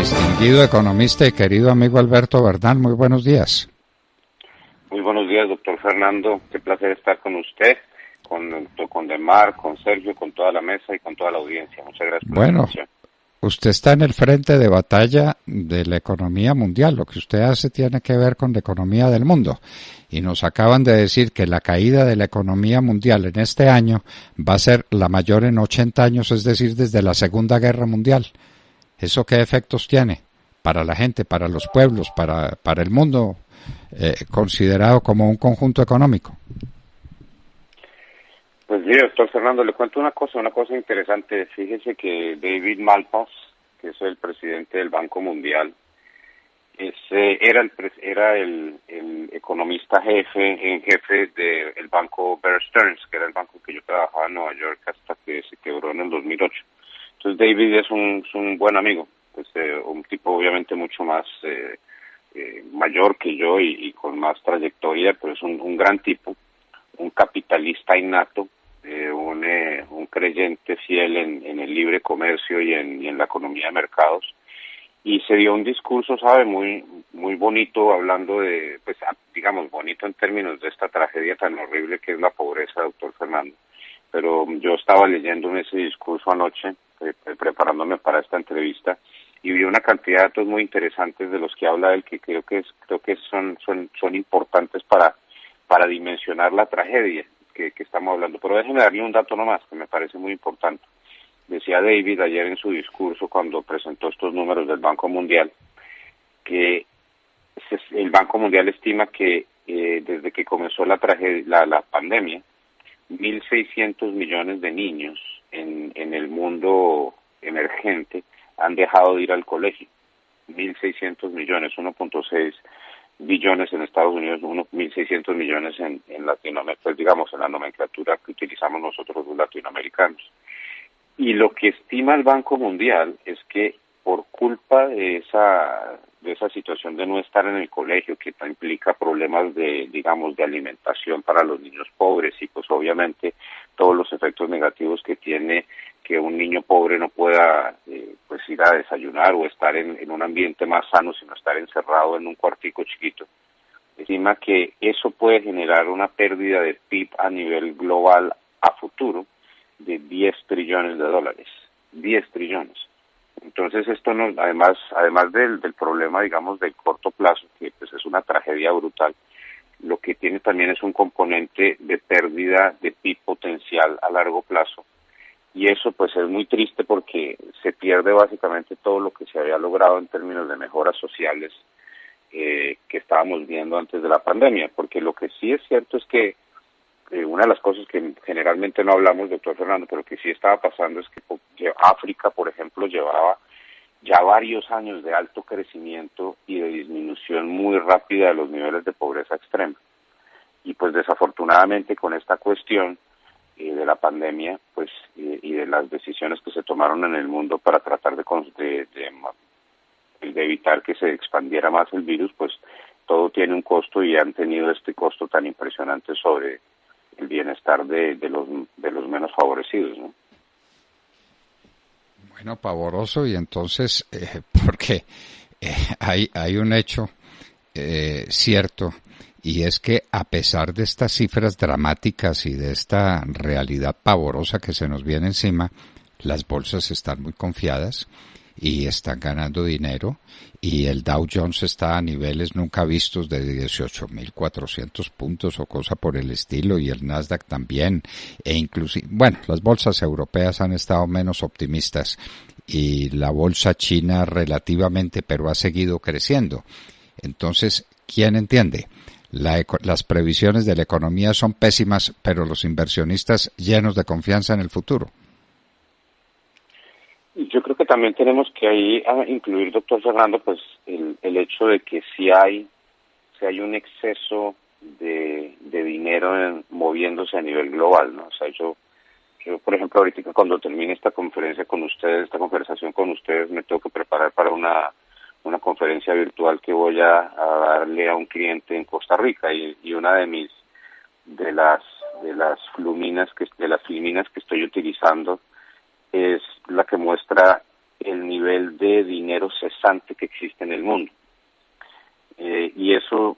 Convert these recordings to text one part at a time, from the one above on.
Distinguido economista y querido amigo Alberto Bernal, muy buenos días. Muy buenos días, doctor Fernando. Qué placer estar con usted, con Demar, con Sergio, con toda la mesa y con toda la audiencia. Muchas gracias por la invitación. Usted está en el frente de batalla de la economía mundial. Lo que usted hace tiene que ver con la economía del mundo. Y nos acaban de decir que la caída de la economía mundial en este año va a ser la mayor en 80 años, es decir, desde la Segunda Guerra Mundial. ¿Eso qué efectos tiene para la gente, para los pueblos, para el mundo considerado como un conjunto económico? Pues mire, doctor Fernando, le cuento una cosa interesante. Fíjese que David Malpass, que es el presidente del Banco Mundial, era el economista jefe del banco Bear Stearns, que era el banco que yo trabajaba en Nueva York hasta que se quebró en el 2008. Entonces David es un buen amigo, pues un tipo obviamente mucho más mayor que yo y con más trayectoria, pero es un gran tipo, un capitalista innato, un creyente fiel en el libre comercio y en la economía de mercados. Y se dio un discurso, sabe, muy bonito, hablando de, pues digamos, bonito en términos de esta tragedia tan horrible que es la pobreza, doctor Fernando. Pero yo estaba leyendo en ese discurso anoche, preparándome para esta entrevista, y vi una cantidad de datos muy interesantes de los que habla él, que creo que son importantes para dimensionar la tragedia que estamos hablando. Pero déjeme darle un dato nomás, que me parece muy importante. Decía David ayer en su discurso, cuando presentó estos números del Banco Mundial, que el Banco Mundial estima que desde que comenzó la pandemia, 1.600 millones de niños en el mundo emergente han dejado de ir al colegio. 1.600 millones, 1.6 billones en Estados Unidos, 1.600 millones en Latinoamérica, pues digamos en la nomenclatura que utilizamos nosotros los latinoamericanos. Y lo que estima el Banco Mundial es que por culpa de esa situación de no estar en el colegio, que implica problemas de alimentación para los niños pobres y pues obviamente todos los efectos negativos que tiene que un niño pobre no pueda pues ir a desayunar o estar en un ambiente más sano, sino estar encerrado en un cuartico chiquito. Estima que eso puede generar una pérdida de PIB a nivel global a futuro de 10 trillones de dólares. 10 trillones. Entonces esto además del problema, digamos, del corto plazo, que pues es una tragedia brutal, lo que tiene también es un componente de pérdida de PIB potencial a largo plazo. Y eso pues es muy triste porque se pierde básicamente todo lo que se había logrado en términos de mejoras sociales que estábamos viendo antes de la pandemia. Porque lo que sí es cierto es que una de las cosas que generalmente no hablamos, doctor Fernando, pero que sí estaba pasando es que África, por ejemplo, llevaba ya varios años de alto crecimiento y de disminución muy rápida de los niveles de pobreza extrema. Y pues desafortunadamente con esta cuestión de la pandemia, pues y de las decisiones que se tomaron en el mundo para tratar de evitar que se expandiera más el virus, pues todo tiene un costo y han tenido este costo tan impresionante sobre el bienestar de los menos favorecidos, ¿no? Bueno, pavoroso, y entonces, porque hay un hecho cierto, y es que a pesar de estas cifras dramáticas y de esta realidad pavorosa que se nos viene encima, las bolsas están muy confiadas y están ganando dinero, y el Dow Jones está a niveles nunca vistos de 18.400 puntos o cosa por el estilo, y el Nasdaq también, e inclusive, bueno, las bolsas europeas han estado menos optimistas y la bolsa china relativamente, pero ha seguido creciendo. Entonces, ¿quién entiende? Las previsiones de la economía son pésimas, pero los inversionistas llenos de confianza en el futuro. Yo creo que también tenemos que ahí incluir, doctor Fernando, pues el hecho de que si hay un exceso de dinero moviéndose a nivel global, ¿no? O sea, yo por ejemplo, ahorita cuando termine esta conversación con ustedes, me tengo que preparar para una conferencia virtual que voy a darle a un cliente en Costa Rica, y una de las filminas que estoy utilizando es la que muestra el nivel de de dinero cesante que existe en el mundo. Y eso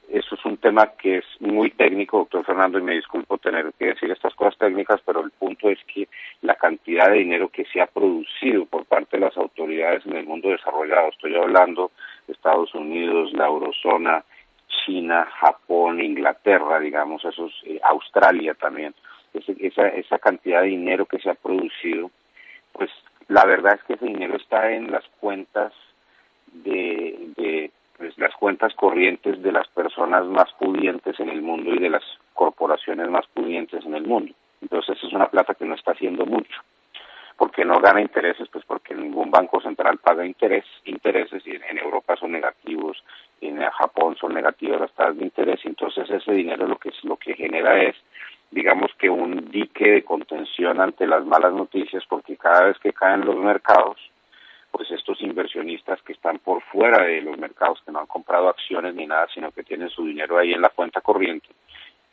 es un tema que es muy técnico, doctor Fernando, y me disculpo tener que decir estas cosas técnicas, pero el punto es que la cantidad de dinero que se ha producido por parte de las autoridades en el mundo desarrollado, estoy hablando de Estados Unidos, la eurozona, China, Japón, Inglaterra, digamos, Australia también, esa cantidad de dinero que se ha producido, pues la verdad es que ese dinero está en las cuentas pues, las cuentas corrientes de las personas más pudientes en el mundo y de las corporaciones más pudientes en el mundo. Entonces es una plata que no está haciendo mucho. ¿Porque no gana intereses? Pues porque ningún banco central paga intereses, y en Europa son negativos, en Japón son negativas las tasas de interés, entonces ese dinero lo que genera es, digamos que un dique de contención ante las malas noticias, porque cada vez que caen los mercados, pues estos inversionistas que están por fuera de los mercados, que no han comprado acciones ni nada, sino que tienen su dinero ahí en la cuenta corriente,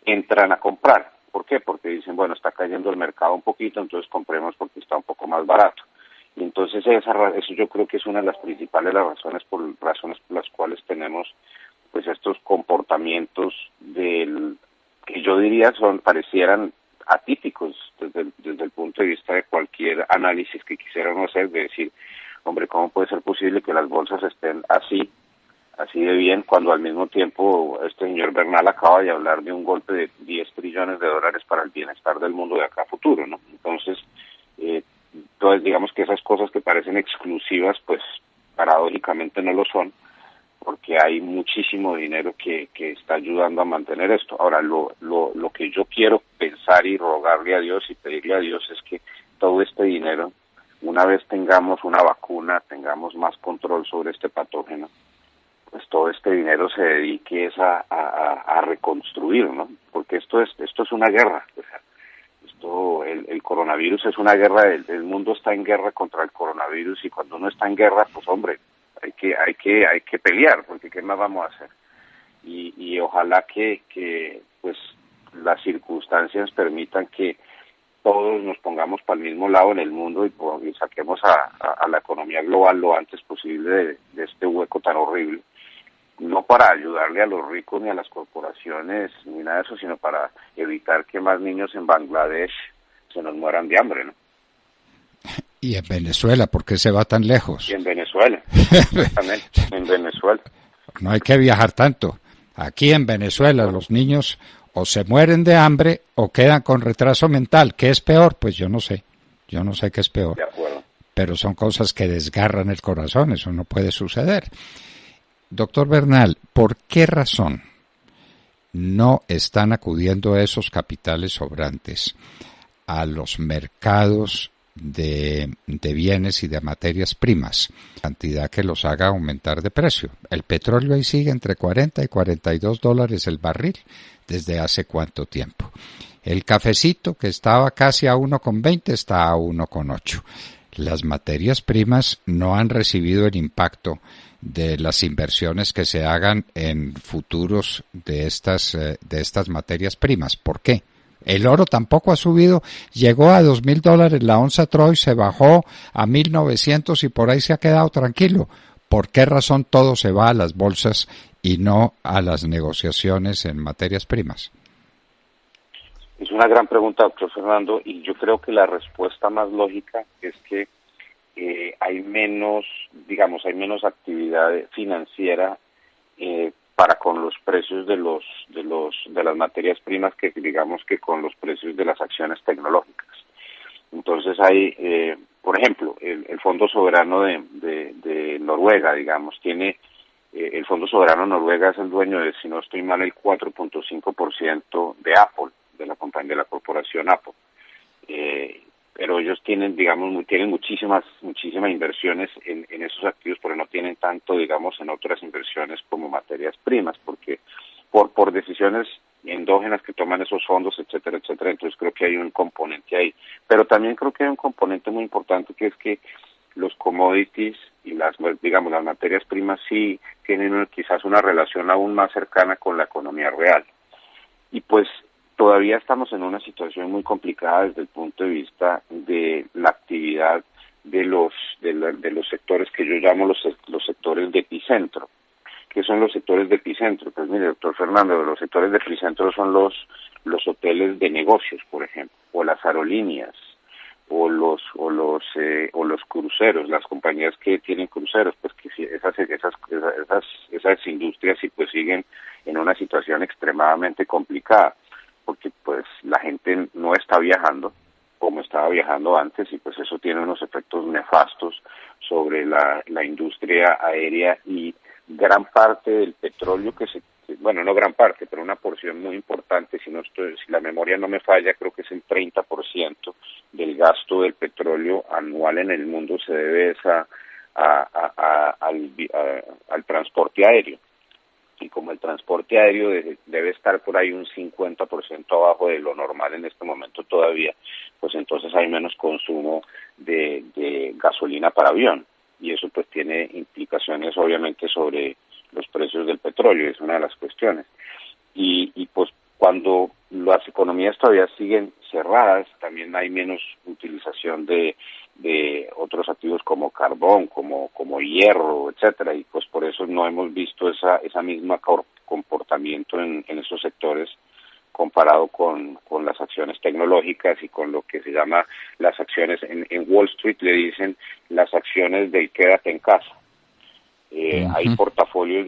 entran a comprar. ¿Por qué? Porque dicen, bueno, está cayendo el mercado un poquito, entonces compremos porque está un poco más barato. Y entonces eso yo creo que es una de las principales razones por las cuales tenemos pues estos comportamientos que yo diría parecieran atípicos desde el punto de vista de cualquier análisis que quisiéramos hacer, de decir, hombre, ¿cómo puede ser posible que las bolsas estén así de bien, cuando al mismo tiempo este señor Bernal acaba de hablar de un golpe de 10 trillones de dólares para el bienestar del mundo de acá a futuro, ¿no? Entonces, digamos que esas cosas que parecen exclusivas, pues paradójicamente no lo son, porque hay muchísimo dinero que está ayudando a mantener esto. Ahora, lo que yo quiero pensar y rogarle a Dios y pedirle a Dios es que todo este dinero, una vez tengamos una vacuna, tengamos más control sobre este patógeno, pues todo este dinero se dedique a reconstruir, ¿no? Porque esto es una guerra. O sea, el coronavirus es una guerra, el mundo está en guerra contra el coronavirus, y cuando uno está en guerra, pues hombre, hay que pelear, porque ¿qué más vamos a hacer? Y ojalá que pues las circunstancias permitan que todos nos pongamos para el mismo lado en el mundo y saquemos a la economía global lo antes posible de este hueco tan horrible. No para ayudarle a los ricos ni a las corporaciones ni nada de eso, sino para evitar que más niños en Bangladesh se nos mueran de hambre, ¿no? Y en Venezuela, ¿por qué se va tan lejos? Y en Venezuela, exactamente, en Venezuela. No hay que viajar tanto. Aquí en Venezuela los niños o se mueren de hambre o quedan con retraso mental. ¿Qué es peor? Pues yo no sé qué es peor. De acuerdo. Pero son cosas que desgarran el corazón, eso no puede suceder. Doctor Bernal, ¿por qué razón no están acudiendo esos capitales sobrantes a los mercados de bienes y de materias primas? Cantidad que los haga aumentar de precio. El petróleo ahí sigue entre 40 y 42 dólares el barril. ¿Desde hace cuánto tiempo? El cafecito, que estaba casi a 1,20, está a 1,8. Las materias primas no han recibido el impacto de las inversiones que se hagan en futuros de estas materias primas. ¿Por qué? El oro tampoco ha subido, llegó a $2,000 la onza Troy, se bajó a 1,900 y por ahí se ha quedado tranquilo. ¿Por qué razón todo se va a las bolsas y no a las negociaciones en materias primas? Es una gran pregunta, doctor Fernando, y yo creo que la respuesta más lógica es que hay menos actividad financiera para con los precios de las materias primas que digamos que con los precios de las acciones tecnológicas. Entonces hay, por ejemplo, el Fondo Soberano de Noruega, digamos, tiene el Fondo Soberano Noruega es el dueño de, si no estoy mal, el 4.5% de Apple, de la compañía, de la corporación Apple. Pero ellos tienen muchísimas inversiones en esos activos, pero no tienen tanto, digamos, en otras inversiones como materias primas, porque por decisiones endógenas que toman esos fondos, etcétera, etcétera. Entonces creo que hay un componente ahí. Pero también creo que hay un componente muy importante, que es que los commodities y las materias primas sí tienen quizás una relación aún más cercana con la economía real. Y pues todavía estamos en una situación muy complicada desde el punto de vista de la actividad de los sectores que yo llamo los sectores de epicentro. ¿Qué son los sectores de epicentro? Pues mire, doctor Fernando, los sectores de epicentro son los hoteles de negocios, por ejemplo, o las aerolíneas, o los cruceros, las compañías que tienen cruceros, pues que sí, esas industrias sí pues siguen en una situación extremadamente complicada, porque pues la gente no está viajando como estaba viajando antes, y pues eso tiene unos efectos nefastos sobre la industria aérea, y gran parte del petróleo bueno, no gran parte, pero una porción muy importante, si la memoria no me falla, creo que es el 30% del gasto del petróleo anual en el mundo se debe al transporte aéreo. Y como el transporte aéreo debe estar por ahí un 50% abajo de lo normal en este momento todavía, pues entonces hay menos consumo de gasolina para avión, y eso pues tiene implicaciones obviamente sobre los precios del petróleo, es una de las cuestiones. Y pues cuando las economías todavía siguen cerradas, también hay menos utilización de otros activos como carbón, como hierro, etcétera, y pues por eso no hemos visto esa misma comportamiento en esos sectores comparado con las acciones tecnológicas y con lo que se llama las acciones en Wall Street, le dicen las acciones del quédate en casa. Hay portafolios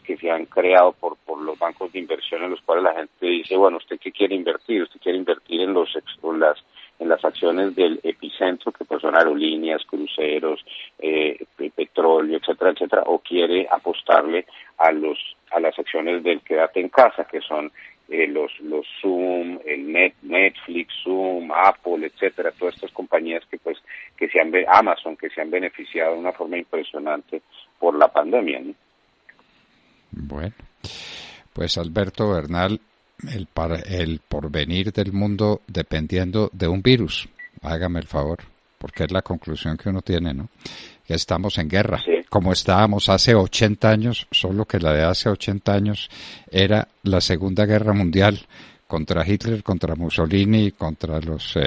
que se han creado por los bancos de inversión, en los cuales la gente dice, bueno, ¿usted qué quiere invertir? ¿Usted quiere invertir en las acciones del epicentro, que pues son aerolíneas, cruceros, petróleo, etcétera, etcétera, o quiere apostarle a las acciones del quédate en casa, que son los Zoom, Netflix, Zoom, Apple, etcétera, todas estas compañías Amazon, que se han beneficiado de una forma impresionante por la pandemia, ¿no? Bueno, pues Alberto Bernal, el porvenir del mundo dependiendo de un virus, hágame el favor, porque es la conclusión que uno tiene, ¿no? Que estamos en guerra, sí, como estábamos hace 80 años, solo que la de hace 80 años era la Segunda Guerra Mundial, contra Hitler, contra Mussolini, contra los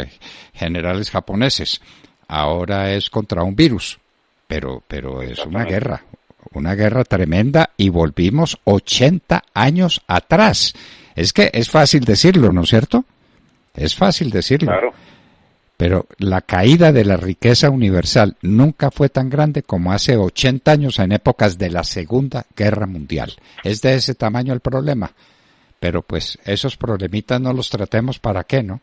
generales japoneses. Ahora es contra un virus, pero es una guerra tremenda, y volvimos 80 años atrás. Es que es fácil decirlo, ¿no es cierto? Es fácil decirlo. Claro. Pero la caída de la riqueza universal nunca fue tan grande como hace 80 años en épocas de la Segunda Guerra Mundial. Es de ese tamaño el problema. Pero pues esos problemitas no los tratemos, ¿para qué, no?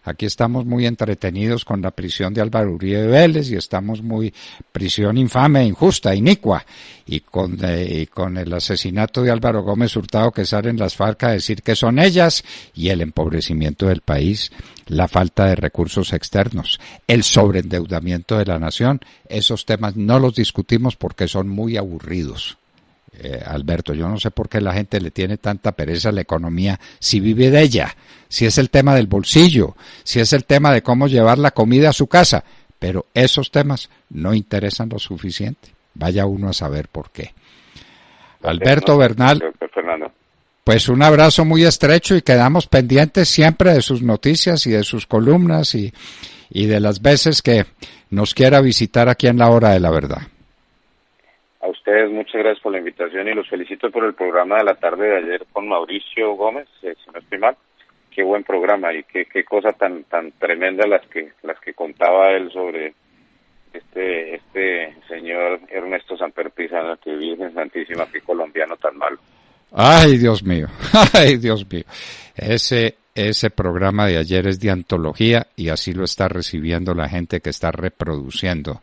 Aquí estamos muy entretenidos con la prisión de Álvaro Uribe Vélez, y estamos muy prisión infame, injusta, inicua, y con el asesinato de Álvaro Gómez Hurtado, que salen las FARC a decir que son ellas, y el empobrecimiento del país, la falta de recursos externos, el sobreendeudamiento de la nación. Esos temas no los discutimos porque son muy aburridos. Alberto, yo no sé por qué la gente le tiene tanta pereza a la economía si vive de ella, si es el tema del bolsillo, si es el tema de cómo llevar la comida a su casa, pero esos temas no interesan lo suficiente. Vaya uno a saber por qué. Alberto Bernal, pues un abrazo muy estrecho, y quedamos pendientes siempre de sus noticias y de sus columnas y de las veces que nos quiera visitar aquí en La Hora de la Verdad. A ustedes muchas gracias por la invitación, y los felicito por el programa de la tarde de ayer con Mauricio Gómez, si no estoy mal. Qué buen programa, y qué cosa tan tremenda las que contaba él sobre este señor Ernesto Samper Pizano, que Virgen Santísima, qué colombiano tan malo. Ay, Dios mío, ay, Dios mío. Ese programa de ayer es de antología, y así lo está recibiendo la gente que está reproduciendo.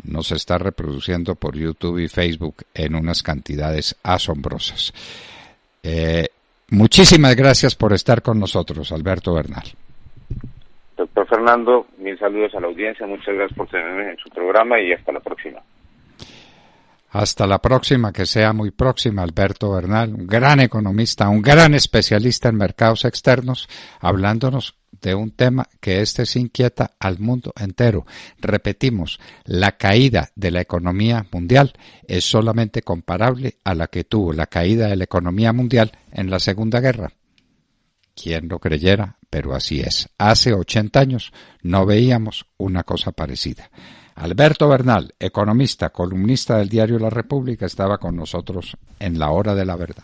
Nos está reproduciendo por YouTube y Facebook en unas cantidades asombrosas. Muchísimas gracias por estar con nosotros, Alberto Bernal. Doctor Fernando, mil saludos a la audiencia, muchas gracias por tenerme en su programa, y hasta la próxima. Hasta la próxima, que sea muy próxima. Alberto Bernal, un gran economista, un gran especialista en mercados externos, hablándonos de un tema que sí inquieta al mundo entero. Repetimos, la caída de la economía mundial es solamente comparable a la que tuvo la caída de la economía mundial en la Segunda Guerra. Quien lo creyera, pero así es. Hace 80 años no veíamos una cosa parecida. Alberto Bernal, economista, columnista del diario La República, estaba con nosotros en La Hora de la Verdad.